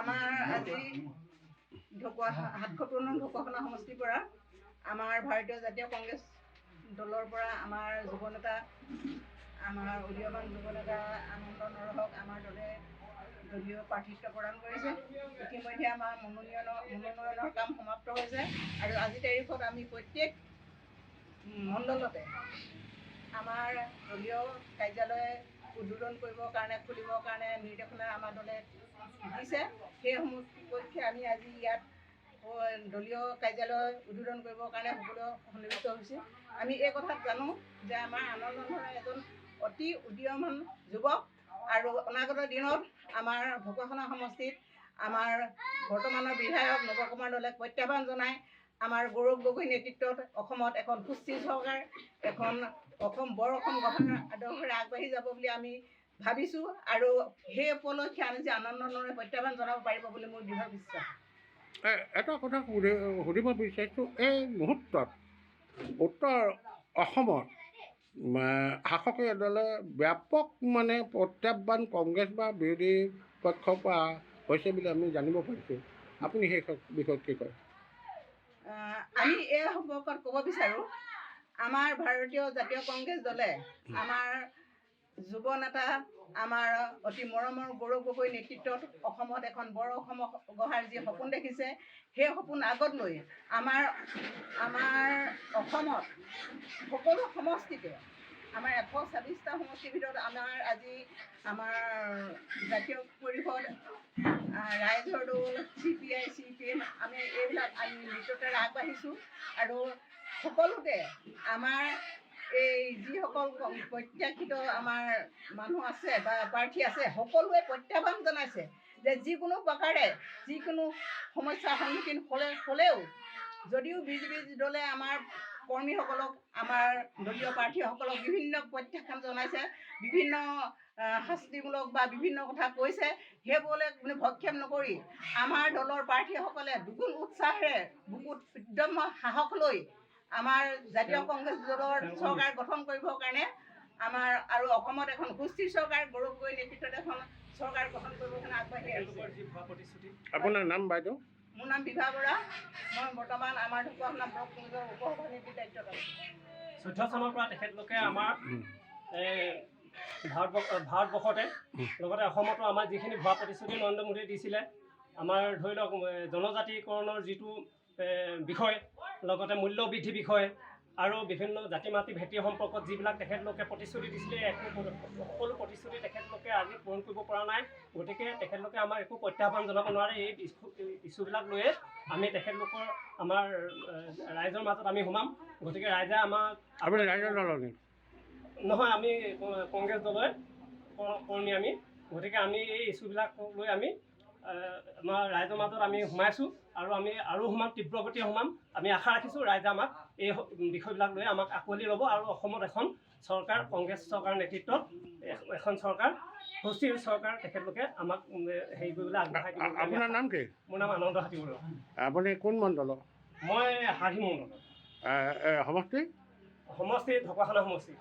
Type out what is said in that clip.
আমাৰ আজি হাটখোৱা ঢকুৱাখানা সমষ্টিৰ পৰা আমাৰ ভাৰতীয় জাতীয় কংগ্ৰেছ দলৰ পৰা আমাৰ যুৱনেতা আমাৰ উদীয়মান যুৱনেতা আনন্দ নৰহক আমাৰ দলে দলীয় প্ৰাৰ্থিত্ব প্ৰদান কৰিছে। ইতিমধ্যে আমাৰ মনোনয়নৰ কাম সমাপ্ত হৈছে আৰু আজিৰ তাৰিখত আমি প্ৰত্যেক মণ্ডলতে আমাৰ দলীয় কাৰ্যালয় উদ্বোধন কৰিবৰ কাৰণে খুলিবৰ কাৰণে নিৰ্দেশনা আমাৰ দলে দিছে। সেইসমূহ পক্ষে আমি আজি ইয়াত দলীয় কাৰ্যালয় উদ্বোধন কৰিবৰ কাৰণে সকলো সন্নিৱিষ্ট হৈছে। আমি এই কথাত জানো যে আমাৰ আনন্দ নৰহ এজন অতি উদীয়মান যুৱক আৰু অনাগত দিনত আমাৰ ঢকুৱাখানা সমষ্টিত আমাৰ বৰ্তমানৰ বিধায়ক নৱকুমাৰ দলে প্ৰত্যাহ্বান জনাই আমাৰ গৌৰৱ গগৈ নেতৃত্বত অসমত এখন সুস্থিৰ চৰকাৰ অসম বৰ অসম গঢ়াৰ আদৰ্শৰে আগবাঢ়ি যাব বুলি আমি ভাবিছোঁ আৰু সেই উপলক্ষে আমি যে আনন্দ নৰহে প্ৰত্যাহ্বান জনাব পাৰিব বুলি মোৰ দৃঢ় বিশ্বাস। এটা কথা সুধিব বিচাৰিছোঁ, এই মুহূৰ্তত উত্তৰ অসমত শাসকীয় দলে ব্যাপক প্ৰত্যাহ্বান কংগ্ৰেছ বা বিৰোধী পক্ষৰ পৰা হৈছে বুলি আমি জানিব পাৰিছোঁ। আপুনি সেই বিষয়ত কি কয়? আমি এই সম্পৰ্কত ক'ব বিচাৰোঁ, আমাৰ ভাৰতীয় জাতীয় কংগ্ৰেছ দলে আমাৰ যুৱ নেতা আমাৰ অতি মৰমৰ গৌৰৱ গগৈ নেতৃত্বত অসমত এখন বৰ অসম গঢ়াৰ যি সপোন দেখিছে, সেই সপোন আগত লৈ আমাৰ অসমত সকলো সমষ্টিতে আমাৰ 126টা সমষ্টিৰ ভিতৰত আমাৰ জাতীয় পৰিষদ ৰাইজৰ দল CPI CPM আমি মিত্ৰতাৰে আগবাঢ়িছোঁ আৰু সকলোতে আমাৰ এই যিসকল প্ৰত্যাশিত আমাৰ মানুহ আছে বা প্ৰাৰ্থী আছে সকলোৱে প্ৰত্যাহ্বান জনাইছে যে যিকোনো প্ৰকাৰে যিকোনো সমস্যাৰ সন্মুখীন হ'লেও যদিও বিজেপি দলে আমাৰ কৰ্মীসকলক আমাৰ দলীয় প্ৰাৰ্থীসকলক বিভিন্ন প্ৰত্যাখ্যান জনাইছে, বিভিন্ন শাস্তিমূলক বা বিভিন্ন কথা কৈছে, সেইবোৰলৈ কোনো ভক্ষেপ নকৰি আমাৰ দলৰ প্ৰাৰ্থীসকলে দুগুণ উৎসাহেৰে বুকুত উদ্যম সাহস লৈ আমাৰ জাতীয় কংগ্ৰেছ দলৰ চৰকাৰ গঠন কৰিবৰ কাৰণে আমাৰ আৰু অসমত এখন সুস্থিৰ চৰকাৰ গৌৰৱ গগৈ নেতৃত্বত এখন চৰকাৰ গঠন কৰিবৰ কাৰণে আগবাঢ়ি আহিছে। আপোনাৰ নাম বাইদেউ? মোৰ নাম বিভা বৰা। মই বৰ্তমান আমাৰ ঢকুৱাখানা ব্লক কংগ্ৰেছৰ উপসভাপতিৰ দায়িত্বত আছোঁ। 14 চনৰ পৰা তেখেতলোকে আমাৰ ভাৰতবৰ্ষতে লগতে অসমতো আমাৰ যিখিনি ভুৱা প্ৰতিশ্ৰুতি নৰেন্দ্ৰ মোদীয়ে দিছিলে, আমাৰ ধৰি লওক জনজাতিকৰণৰ যিটো বিষয়, লগতে মূল্য বৃদ্ধি বিষয় আৰু বিভিন্ন জাতি মাতি ভেটি সম্পৰ্কত যিবিলাক তেখেতলোকে প্ৰতিশ্ৰুতি দিছিলে, সকলো প্ৰতিশ্ৰুতি তেখেতলোকে আজি পূৰণ কৰিব পৰা নাই। গতিকে তেখেতলোকে আমাৰ একো প্ৰত্যাহ্বান জনাব নোৱাৰে। এই ইছ্যুবিলাক লৈয়ে আমি তেখেতলোকৰ আমাৰ ৰাইজৰ মাজত আমি সোমাম। গতিকে ৰাইজে আমাক আপুনি ৰাইজৰ দলৰ নহয়, আমি কংগ্ৰেছ দলৰ কৰ্মী আমি। গতিকে আমি এই ইছ্যুবিলাক লৈ আমি আমাৰ ৰাইজৰ মাজত আমি সোমাইছোঁ আৰু আমি আৰু সোমাম, তীব্ৰ গতিয়ে সোমাম। আমি আশা ৰাখিছোঁ ৰাইজে আমাক এই বিষয়বিলাক লৈ আমাক আঁকোৱালি ল'ব আৰু অসমত এখন চৰকাৰ, কংগ্ৰেছ চৰকাৰ নেতৃত্বত এখন চৰকাৰ, সুস্থিৰ চৰকাৰ তেখেতলোকে আমাক হেৰি কৰিবলৈ আগবঢ়াই দিব। আপোনাৰ নাম কি? মোৰ নাম আনন্দ হাতী বৰুৱা। আপুনি কোন মণ্ডলৰ? মই হাৰহি মণ্ডলৰ। সমষ্টি ঢকুৱাখানা সমষ্টি।